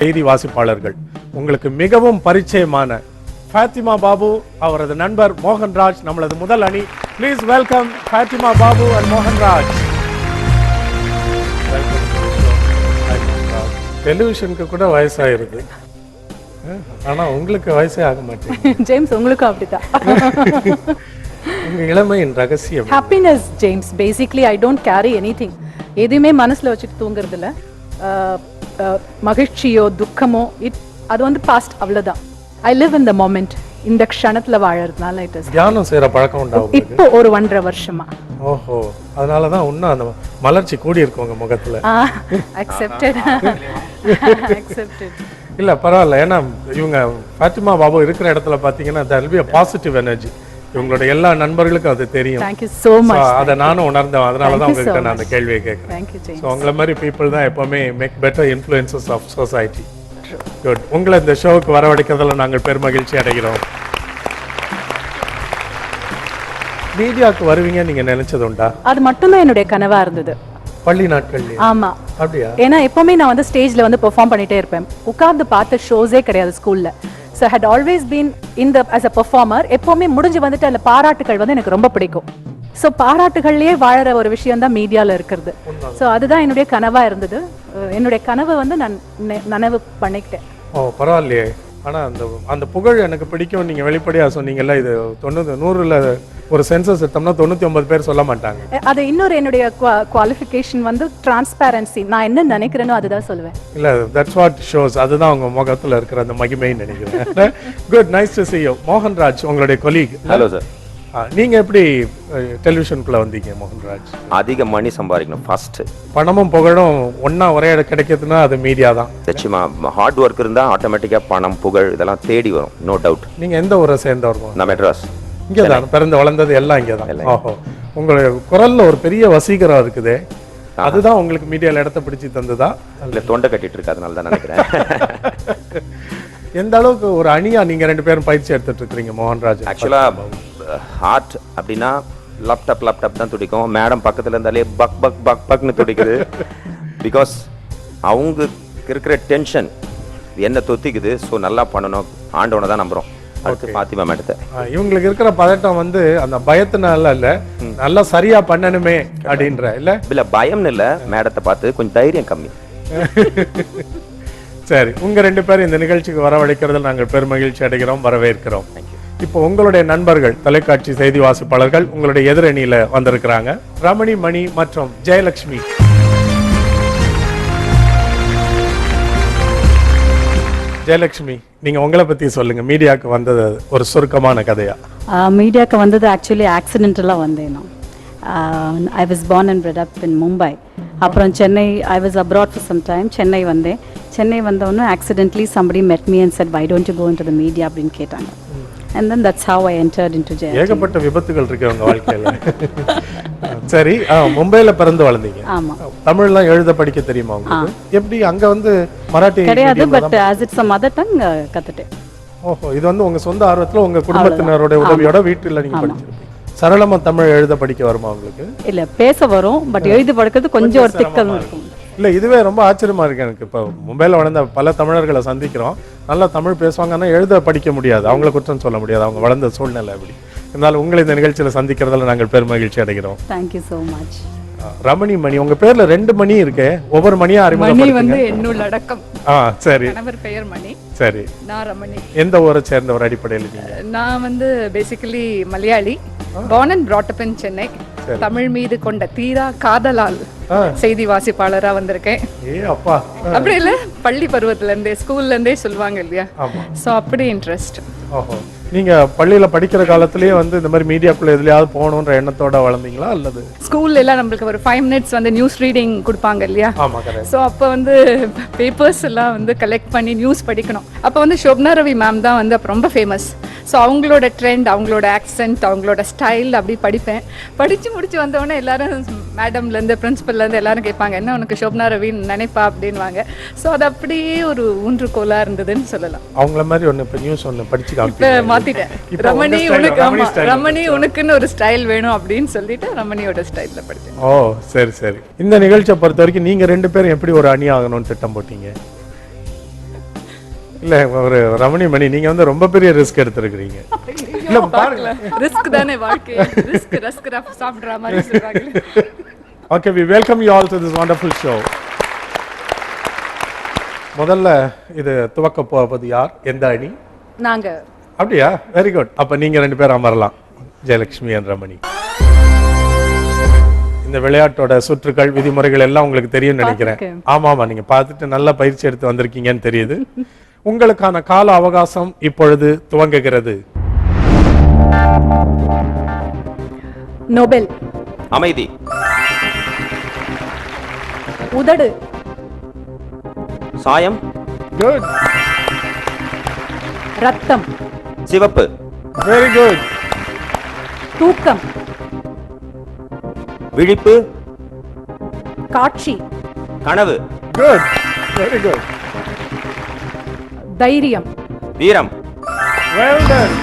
செய்தி வாசிப்பாளர்கள். உங்களுக்கு மிகவும் பரிச்சயமான ஃபாத்திமா பாபு, அவரது நண்பர் மோகன்ராஜ் நம்மளது முதல் அணி. Please welcome Fathima Babu and Mohanraj. டெலிவிஷனுக்கு கூட வயசாயிருது, ஆனா உங்களுக்கு வயசே ஆக மாட்டேங்குது. ஜேம்ஸ், உங்களுக்கும் அப்படிதான். உங்க இளமையின் ரகசியம் happiness James. Basically I don't carry anything. எதுவுமே மனசுல வச்சுட்டு தூங்குறது இல்ல. மகிழ்ச்சியோ துக்கமோ அது வந்து பாஸ்ட், அவ்வளவுதான். I live in the moment. இந்த க்ஷணத்துல வாழறதுனால இட் இஸ். தியானம் செய்யற பழக்கம் உண்டாகும் இப்போ ஒரு 1.5 வருஷமா. ஓஹோ, அதனாலதான் இன்னும் அந்த மலர்ச்சி கூடி இருக்கு உங்க முகத்துல. Accepted accepted. இல்ல பரவாயில்ல, ஏன்னா இவங்க ஃபாத்திமா பாபு இருக்கிற இடத்துல பாத்தீங்கன்னா there will be a positive energy. இவங்களோட எல்லா நண்பர்களுக்கும் அது தெரியும். Thank you so much. அதை நானும் உணர்ந்தேன், அதனால தான் உங்ககிட்ட நான் அந்த கேள்வியை கேட்கிறேன். Thank you James. ஸோ உங்களை மாதிரி பீப்புள் தான் எப்பவுமே make better influences of society. Good. உங்களை இந்த ஷோவுக்கு வரவழைக்கிறதுல நாங்கள் பெருமகிழ்ச்சி அடைகிறோம். மீடியாவுக்கு வருவீங்க நீங்க நினைச்சது உண்டா? அது மட்டும்தான் என்னுடைய கனவா இருந்தது பள்ளி நாட்கள்ல. ஆமா. அப்படியா? ஏன்னா எப்பவுமே நான் வந்து ஸ்டேஜ்ல வந்து பெர்ஃபார்ம் பண்ணிட்டே இருப்பேன். உட்கார்ந்து பார்த்த ஷோஸே கிடையாது ஸ்கூல்ல. So I had always been in the as a performer. எப்பவுமே முடிஞ்சு வந்துட்டு அந்த பாராட்டுகள் வந்து எனக்கு ரொம்ப பிடிக்கும். ஸோ பாராட்டுகள்லயே வாழற ஒரு விஷயம் தான் மீடியால இருக்கிறது. ஸோ அதுதான் என்னுடைய கனவா இருந்தது. என்னுடைய கனவை வந்து நான் நனவு பண்ணிக்கிட்டேன். ஓ பரவாயில்லையே. ஆனா அந்த புகழ் எனக்கு பிடிக்கும். நீங்க வெளிப்படையா சொன்னீங்கல்ல, இது 100ல ஒரு சென்சஸ் எடுத்தோம்னா 99 பேர் சொல்ல மாட்டாங்க. அது இன்னொரு என்னுடைய குவாலிஃபிகேஷன் வந்து டிரான்ஸ்பேரன்சி. நான் என்ன நினைக்கிறேனோ அதுதான் சொல்லுவேன். இல்ல, தட்ஸ் வாட் ஷோஸ். அதுதான் உங்க முகத்துல இருக்கிற அந்த மகிமைன்னு நினைக்கிறேன். Good, nice to see you. Mohanraj உங்களுடைய கொலீக். Hello sir. நீங்க எப்படி டெலிவிஷனுக்குள்ள வந்தீங்க மோகன்ராஜ்? அதிக மணி சம்பாதிக்கணும் ஃபர்ஸ்ட். பணமும் புகழும் ஒன்னா ஒரே இடம் கிடைக்கிறதுனா அது மீடியா தான். நிச்சயமா ஹார்ட் ஒர்க் இருந்தா ஆட்டோமேட்டிக்கா பணம் புகழ் இதெல்லாம் தேடி வரும், நோ டவுட். நீங்க எந்த ஊரை சேர்ந்தவர்கள்? நான் மெட்ராஸ். இங்கே தான் பிறந்து வளர்ந்தது எல்லாம் இங்கே தான். ஓஹோ, உங்களுடைய குரல்ல ஒரு பெரிய வசீகரம் இருக்குது. அதுதான் உங்களுக்கு மீடியால இடத்த பிடிச்சி தந்ததா? இல்ல, தொண்டை கட்டிட்டு இருக்கு, அதனால தான் நினைக்கிறேன். எந்த அளவுக்கு ஒரு அணியா நீங்க ரெண்டு பேரும் பயிற்சி எடுத்துட்டு இருக்கீங்க மோகன்ராஜ்? ஆக்சுவலா ஹார்ட் அப்படின்னா லேப்டாப் தான் துடிக்கும். மேடம் பக்கத்துல இருந்தாலே பக் பக் பக் பக்னு துடிக்குது. பிகாஸ் அவங்க இருக்கிற டென்ஷன் என்ன தொத்திக்குது. ஸோ நல்லா பண்ணணும், ஆண்டவனை தான் நம்புறோம். அடுத்து ஃபாத்திமா மேடத்தை. இவங்களுக்கு இருக்கிற பதட்டம் வந்து அந்த பயத்தினால இல்ல, நல்லா சரியா பண்ணணுமே அப்படின்ற இல்ல பயம்னு இல்ல, மேடத்தை பார்த்து கொஞ்சம் தைரியம் கம்மி. சரி, உங்க ரெண்டு பேரும் இந்த நிகழ்ச்சிக்கு வரவழைக்கிறதுல நாங்கள் பெருமகிழ்ச்சி அடைகிறோம், வரவேற்கிறோம். இப்போ உங்களுடைய நண்பர்கள் தொலைக்காட்சி செய்தி வாசிப்பாளர்கள் உங்களுடைய எதிரணியில வந்திருக்கிறாங்க. ரமணி, மணி மற்றும் ஜெயலட்சுமி. ஜெயலட்சுமி, நீங்க உங்களை பத்தி சொல்லுங்க. மீடியாவுக்கு வந்தது ஒரு சுருக்கமான கதையா? மீடியாவுக்கு வந்தது ஆக்சுவலி ஆக்சிடென்டலாக வந்தேன் நான். I was born and bred up in Mumbai. அப்புறம் Chennai, I was abroad for some time. Chennai வந்தேன். சென்னை வந்தோடனே accidentally somebody met me and said why don't you go into the media அப்படின்னு கேட்டாங்க. And then that's how I entered into JRT. ஏகப்பட்ட விபத்துகள் இருக்கு உங்க வாழ்க்கையில. சரி, மும்பைல பிறந்து வளர்ந்தீங்க. ஆமா. தமிழ்லாம் எழுத படிக்க தெரியுமா உங்களுக்கு? எப்படி அங்க வந்து மராட்டி கிடையாது, but as it's a mother tongue கத்துட்டேன். ஓஹோ, இது வந்து உங்க சொந்த ஆர்வத்துல உங்க குடும்பத்தினரோட உதவியோட வீட்டுல நீங்க படிச்சிருப்பீங்க. சரளமா தமிழ் எழுத படிக்க வருமா உங்களுக்கு? இல்ல, பேச வரும், பட் எழுதி படிக்கிறது கொஞ்சம் ஒரு திக்கம் இருக்கும். இல்ல, இதுவே ரொம்ப ஆச்சரியமா இருக்கு எனக்கு. இப்போ மும்பைல வளர்ந்த பல தமிழர்களை சந்திக்கிறோம். நல்லா தமிழ் பேசுவாங்க, ஆனால் எழுத படிக்க முடியாது. அவங்கள குற்றம் சொல்ல முடியாது, அவங்க வளர்ந்த சூழ்நிலை அப்படி. இருந்தாலும் உங்களை இந்த நிகழ்ச்சியில சந்திக்கிறதுல நாங்கள் பெருமகிழ்ச்சி அடைகிறோம். Thank you so much. Ramani, Mani, உங்க பேர்ல 2 மணி இருக்கு. ஒவ்வொரு மணியா அறிமுகப்படுத்துங்க. மணி வந்து என்னுள்ள அடக்கம். சரி. கணவர் பெயர் மணி. சரி. நான் ரமணி. எந்த ஊரை சேர்ந்தவர் அடிப்படையில் நீங்க? நான் வந்து basically Malayali. born and brought up in Chennai. Tamil மீது கொண்ட தீரா காதலால் செய்தி வாசிப்பாளரா வந்திருக்கேன். அப்பா, அப்படி இல்ல, பள்ளி பருவத்துல இருந்தே ஸ்கூல்ல இருந்தே சொல்லுவாங்க இல்லையா, சோ அப்படி இன்ட்ரெஸ்ட். ஓஹோ, நீங்க பள்ளியில படிக்கிற காலத்திலேயே வந்து இந்த மாதிரி மீடியாக்குள்ள எதுலயாவது போகணுன்ற எண்ணத்தோட வளர்ந்தீங்களா அல்லது? ஸ்கூல்ல எல்லாம் நம்மளுக்கு ஒரு 5 minutes வந்து நியூஸ் ரீடிங் கொடுப்பாங்க இல்லையா. ஸோ அப்போ வந்து பேப்பர்ஸ் எல்லாம் வந்து கலெக்ட் பண்ணி நியூஸ் படிக்கணும். அப்போ வந்து ஷோப்னா ரவி மேம் தான் வந்து அப்போ ரொம்ப ஃபேமஸ். ஸோ அவங்களோட ட்ரெண்ட், அவங்களோட ஆக்சென்ட், அவங்களோட ஸ்டைல் அப்படி படிப்பேன். படித்து முடிச்சு வந்தோடனே எல்லாரும் மேடம்லேருந்து பிரின்சிபல்லேருந்து எல்லாரும் கேட்பாங்க, என்ன உனக்கு ஷோப்னா ரவின்னு நினைப்பா அப்படின்வாங்க. ஸோ அது அப்படியே ஒரு ஊன்றுகோலாக இருந்ததுன்னு சொல்லலாம். அவங்கள மாதிரி ஒன்று இப்போ நியூஸ் ஒன்று படிச்சு இப்போ மாற்றிட்டேன். ரமணி உனக்கு, ஆமாம், ரமணி உனக்குன்னு ஒரு ஸ்டைல் வேணும் அப்படின்னு சொல்லிட்டு ரமணியோட ஸ்டைலில் படித்தேன். ஓ சரி சரி. இந்த நிகழ்ச்சியை பொறுத்த வரைக்கும் நீங்கள் 2 பேரும் எப்படி ஒரு அணி ஆகணும்னு திட்டம் போட்டீங்க? இல்ல ஒரு ரமணி மணி நீங்க வந்து ரொம்ப பெரிய ரிஸ்க் எடுத்திருக்கிறீங்க. இல்ல பாருங்க. ரிஸ்க் தானே வாழ்க்கை. ரிஸ்க் சாப்பிடுற மாதிரி சொல்றாங்க. Okay, we welcome you all to this wonderful show. முதல்ல இது துவக்க போவது யார்? எந்த அணி? நாங்க. அப்படியா? Very good. அப்ப நீங்க 2 பேரும் அமரலாம். ஜெயலட்சுமி and ரமணி. இந்த விளையாட்டோட சுற்றுகள் விதிமுறைகள் எல்லாம் உங்களுக்கு தெரியும் நினைக்கிறேன். ஆமா நீங்க பார்த்துட்டு நல்ல பயிற்சி எடுத்து வந்திருக்கீங்கன்னு தெரியுது. உங்களுக்கான கால அவகாசம் இப்பொழுது துவங்குகிறது. நோபல். அமைதி. உதடு. சாயம். குட். ரத்தம். சிவப்பு. Very good. தூக்கம். விழிப்பு. காட்சி. கனவு. குட். Very good. தைரியம். வீரம். Well done.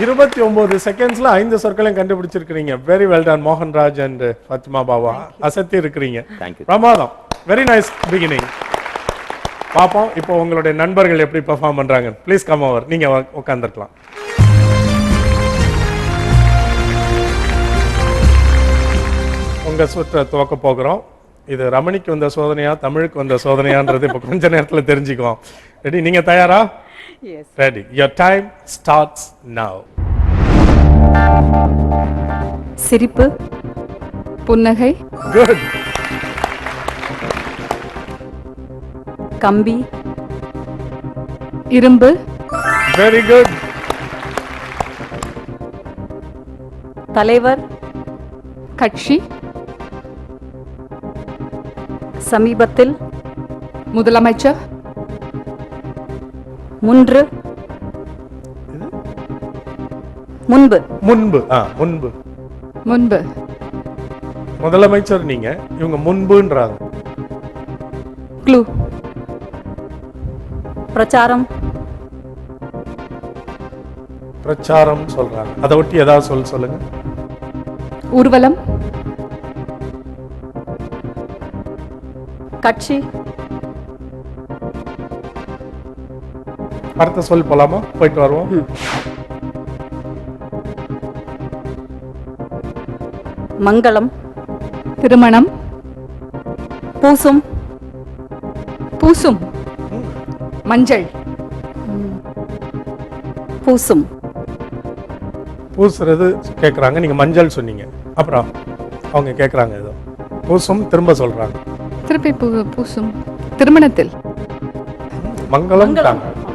29 செகண்ட்ஸ்ல 5 சொற்களையும் கண்டுபிடிச்சிருக்கீங்க. Very well done Mohanraj and Fathima Baba. அசத்தி இருக்கிறீங்க. Thank you. பிரமாதம். Very nice beginning. பாப்போம் இப்போ உங்களுடைய நண்பர்கள் எப்படி பெர்ஃபார்ம் பண்றாங்க. Please come over. நீங்க உட்கார்ந்துக்கலாம். உங்க சுற்ற துவக்க போகிறோம். இது ரமணிக்கு வந்த சோதனையா தமிழுக்கு வந்த சோதனையான்றது இப்போ கொஞ்ச நேரத்துல தெரிஞ்சுக்குவோம். ரெடி? நீங்க தயாரா? Yes. Ready. Your time starts now. சிரிப்பு. புன்னகை. Good. கம்பி. இரும்பு. Very good. தலைவர். கட்சி. சமீபத்தில். முதலமைச்சர். முன்பு. முன்பு. முன்பு. முன்பு. முன்பு. முதலமைச்சர் நீங்க, இவங்க முன்புன்றாங்க. க்ளூ. பிரச்சாரம். பிரச்சாரம் சொல்றாங்க. அதை ஒட்டி ஏதாவது சொல்லுங்க. ஊர்வலம். கட்சி. அடுத்த சொல் போலாமா? போயிட்டு வருவோம். மங்களம். திருமணம். பூசும். பூசும். மஞ்சள். பூசும். பூசுறது கேட்குறாங்க. நீங்க மஞ்சள் சொன்னீங்க. அப்புறம் அவங்க கேட்குறாங்க ஏதோ பூசும் திரும்ப சொல்றாங்க. திருப்பி பூசும். திருமணத்தில். மங்களம்.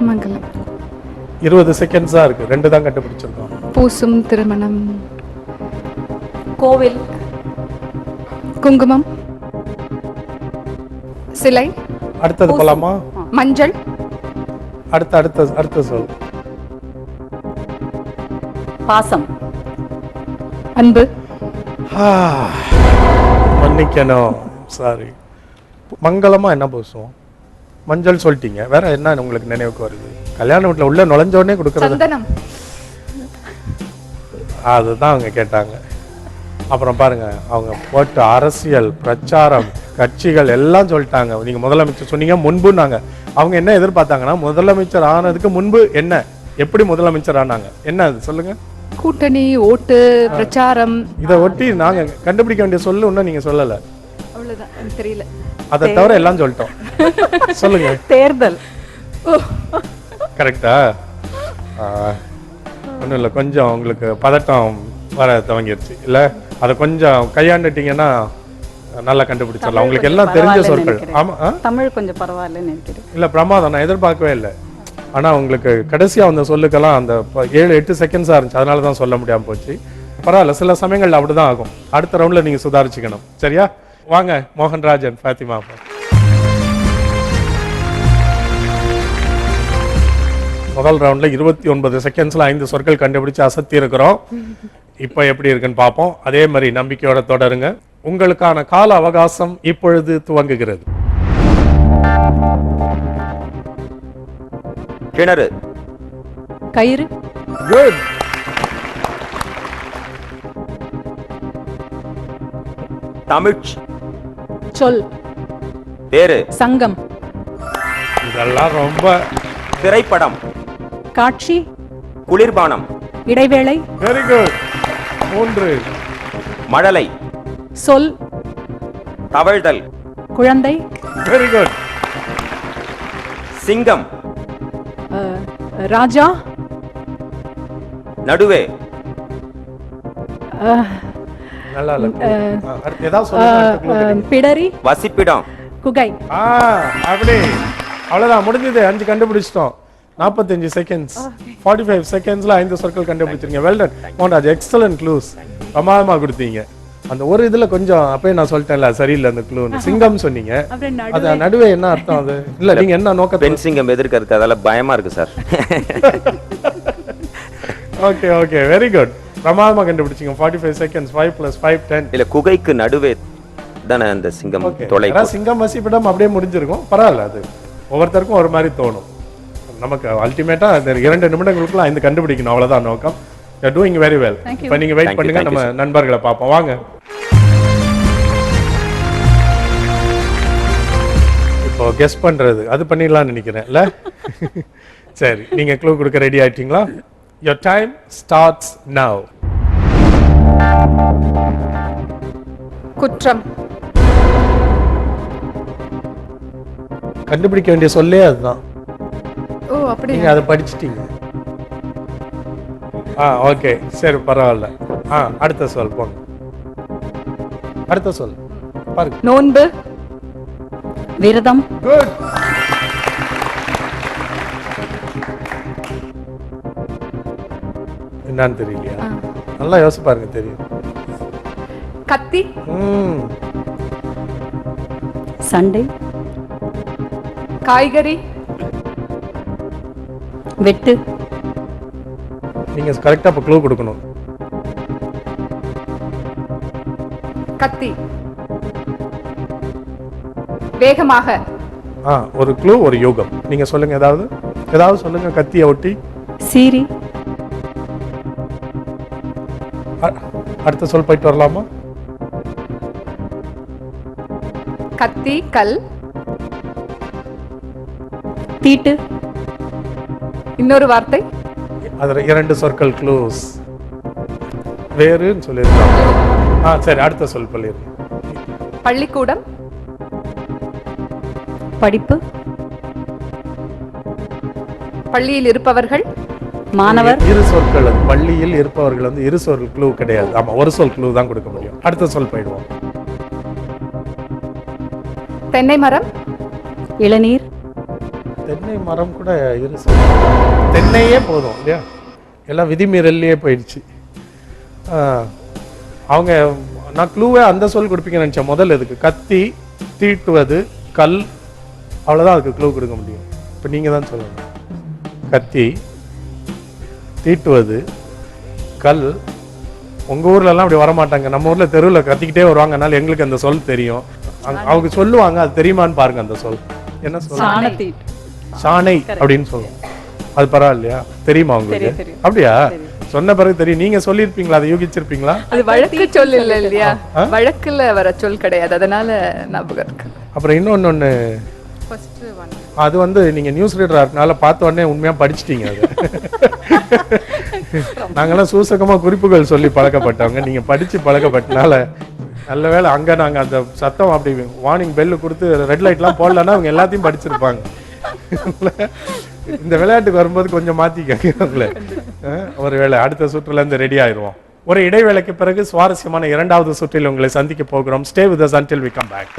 மங்களம். 20 செகண்ட்ஸ் தான் இருக்கு. 2 தான் கண்டுபிடிச்சிருக்கோம். பூசும். திருமணம். கோவில். குங்குமம். சிலை. அடுத்தது போலாமா? மஞ்சள். அடுத்த சொல். பாசம். அன்பு. மன்னிக்கணும். சாரி. மங்களமா என்ன பூசுவோம்? மஞ்சள் சொல்லிட்டீங்க. வேற என்ன உங்களுக்கு நினைவுக்கு வருது? கல்யாண வீட்டுல உள்ள நுழைஞ்ச உடனே கொடுக்கறது. சந்தனம். அதுதான் அவங்க கேட்டாங்க. அப்புறம் பாருங்க அவங்க போட்டு அரசியல் பிரச்சாரம் கட்சிகள் எல்லாம் சொல்லிட்டாங்க. நீங்க முதலமைச்சர் சொன்னீங்க. முன்புனாங்க. அவங்க என்ன எதிர்பார்த்தாங்கன்னா முதலமைச்சர் ஆனதுக்கு முன்பு என்ன, எப்படி முதலமைச்சர் ஆனாங்க, என்ன அது சொல்லுங்க. கூட்டணி, ஓட்டு, பிரச்சாரம். இதை ஒட்டி நாங்க கண்டுபிடிக்க வேண்டிய சொல்லு ஒன்னும் நீங்க சொல்லல. அவ்வளவுதான். எனக்கு தெரியல. அதை தவிர எல்லாம் சொல்லிட்டோம். சொல்லுங்க. தேர்தல். கரெக்டா? ஒன்றும் இல்லை, கொஞ்சம் உங்களுக்கு பதட்டம் வர துவங்கிருச்சு இல்ல? அதை கொஞ்சம் கையாண்டுட்டீங்கன்னா நல்லா கண்டுபிடிச்சிடலாம். உங்களுக்கு எல்லாம் தெரிஞ்ச சொற்கள். ஆமா, தமிழ் கொஞ்சம் பரவாயில்லன்னு நினைக்கிறேன். இல்ல பிரமாதம். நான் எதிர்பார்க்கவே இல்லை. ஆனா உங்களுக்கு கடைசியா அந்த சொல்லுக்கெல்லாம் அந்த 7-8 செகண்ட்ஸா இருந்துச்சு. அதனால தான் சொல்ல முடியாம போச்சு. பரவாயில்ல, சில சமயங்கள்ல அப்படிதான் ஆகும். அடுத்த ரவுண்ட்ல நீங்க சுதாரிச்சுக்கணும். சரியா? வாங்க மோகன்ராஜன், ஃபாத்திமா. முதல் ரவுண்ட்ல 29 செகண்ட்ஸ்ல 5 சொற்கள் கண்டுபிடிச்சு அசத்தி இருக்கிறோம். இப்ப எப்படி இருக்குன்னு பார்ப்போம். அதே மாதிரி நம்பிக்கையோட தொடருங்க. உங்களுக்கான கால அவகாசம் இப்பொழுது துவங்குகிறது. கிணறு. கயிறு. குட். தமிழ் சொல். பேரு. சங்கம். இதெல்லாம் ரொம்ப திரைப்படம், காட்சி, குளிர்பானம், இடைவேளை, வெரி குட். 3. மழலை, சொல், தவழ்தல், குழந்தை, வெரி குட். சிங்கம், ராஜா, நடுவே, நல்லா இல்ல. அடுத்து ஏதாவது சொல்லுங்க, அடுத்த clue கிடைக்கும். பிடரி, வசிப்பிடம், குகை. அப்படி அவ்வளவுதான், முடிஞ்சது. 5 கண்டுபிடிச்சிட்டோம். 45 செகண்ட்ஸ், 45 செகண்ட்ஸ்ல 5 சொற்கள் கண்டுபிடிச்சிருங்க. Well done Mohanraj, excellent clues, பிரமாதமா கொடுத்தீங்க. அந்த ஒரு இதுல கொஞ்சம் அப்பயே நான் சொல்லிட்டேன்ல சரியில்லை அந்த க்ளூ. சிங்கம் சொன்னீங்க, அது நடுவே என்ன அர்த்தம்? அது இல்ல, நீங்க என்ன நோக்கத்தை? பெண் சிங்கம் எதிர்க்கிறது, அதெல்லாம் பயமா இருக்கு sir. Okay okay, very good, பிரமாதமா கண்டுபிடிச்சிங்க. 45 செகண்ட்ஸ், 5 + 5 10. இல்ல, குகைக்கு நடுவே தானே அந்த சிங்கம் தொலை. சிங்கம் வசிப்பிடம் அப்படியே முடிஞ்சிருக்கும். பரவாயில்ல, அது ஒவ்வொருத்தருக்கும் ஒரு மாதிரி தோணும். நமக்கு அல்டிமேட்டா அந்த 2 நிமிடங்களுக்குள்ள 5 கண்டுபிடிக்கணும், அவ்வளவுதான் நோக்கம். You are doing very well. இப்போ நீங்க வெயிட் பண்ணுங்க, நம்ம நண்பர்களை பார்ப்போம். வாங்க. இப்போ கெஸ் பண்றது அது பண்ணிடலாம்னு நினைக்கிறேன்ல. சரி, நீங்க க்ளூ கொடுக்க ரெடி ஆயிட்டீங்களா? Your time starts now. குற்றம், கண்டுபிடிக்க வேண்டிய சொல்லே அதுதான். ஓ அப்படி. நீங்க அதை படிச்சிட்டீங்க. ஓகே, சரி, பரவாயில்ல. அடுத்த சொல் போங்க. அடுத்த சொல் பாருங்க. நோன்பு, விரதம், குட். என்னன்னு தெரியலையா? நல்லா யோசிச்சு பாருங்க, தெரியும். கத்தி, சண்டை, காய்கறி, வெட்டு. நீங்க கரெக்டா இப்ப க்ளூ கொடுக்கணும். கத்தி, வேகமாக. ஒரு க்ளூ, ஒரு யோகம். நீங்க சொல்லுங்க, ஏதாவது சொல்லுங்க. கத்தியை ஒட்டி சீரி. அடுத்த சொல் போயிட்டு வரலாமா? கத்தி, கல், தீட்டு. இன்னொரு வார்த்தை. அதுல 2 சொற்கள் க்ளூஸ். வேறுன்னு சொல்லிருக்காங்க. சரி, அடுத்த சொல் சொல்லிருங்க. பள்ளிக்கூடம், படிப்பு, பள்ளியில் இருப்பவர்கள், மாணவர். 2 சொற்கள். அது பள்ளியில் இருப்பவர்கள் வந்து 2 சொல் க்ளூ கிடையாது. ஆமா, ஒரு சொல் க்ளூ தான் கொடுக்க முடியும். அடுத்த சொல் போயிடுவோம். தென்னை மரம், இளநீர். தென்னை மரம் கூட 2 சொல். தென்னையே போதும் இல்லையா? எல்லாம் விதிமீறல்லையே போயிடுச்சு. அவங்க நான் க்ளூவே அந்த சொல் கொடுப்பீங்கன்னு நினைச்சேன். முதல்ல எதுக்கு? கத்தி, தீட்டுவது, கல், அவ்வளோதான் அதுக்கு க்ளூ கொடுக்க முடியும். இப்போ நீங்கள் தான் சொல்லணும். கத்தி, தீட்டுவது, கல். உங்கள் ஊர்லலாம் அப்படி வரமாட்டாங்க. நம்ம ஊரில் தெருவில் கத்திக்கிட்டே வருவாங்க. அதனால எங்களுக்கு அந்த சொல் தெரியும். அவங்க சொல்லுவாங்க, அது தெரியுமான்னு பாருங்க. அந்த சொல் என்ன சொல்? சாணை அப்படின்னு சொல்லுவோம். அது பரவாயில்லையா? தெரியுமா உங்களுக்கு? அப்படியா? சொன்ன பிறகு தெரியும். நீங்க சொல்லிருப்பீங்களா? அதை யூகிச்சிருப்பீங்களா? அது வழக்கு சொல் இல்ல இல்லையா? வழக்குல வர சொல் கிடையாது, அதனால ஞாபகம் இருக்கு. அப்புறம் இன்னொன்னு, அது வந்து நீங்க நியூஸ் ரீடரா இருக்கனால பார்த்த உடனே உண்மையா படிச்சிட்டீங்க. அது நாங்கெல்லாம் சூசகமா குறிப்புகள் சொல்லி பழக்கப்பட்டவங்க. நீங்க படிச்சு பழக்கப்பட்டனால நல்ல வேளை. அங்க நாங்க அந்த சத்தம் அப்படி வார்னிங் பெல்லு கொடுத்து ரெட் லைட்லாம் போடலன்னா அவங்க எல்லாத்தையும் படிச்சிருப்பாங்க. இந்த விளையாட்டுக்கு வரும்போது கொஞ்சம் மாத்திக்கங்களே. ஒரு வேளை அடுத்த சுற்றுல இருந்து ரெடி ஆயிடுவோம். ஒரு இடைவேளைக்கு பிறகு சுவாரஸ்யமான 2வது சுற்றில் உங்களை சந்திக்க போகிறோம். Stay with us until we come back.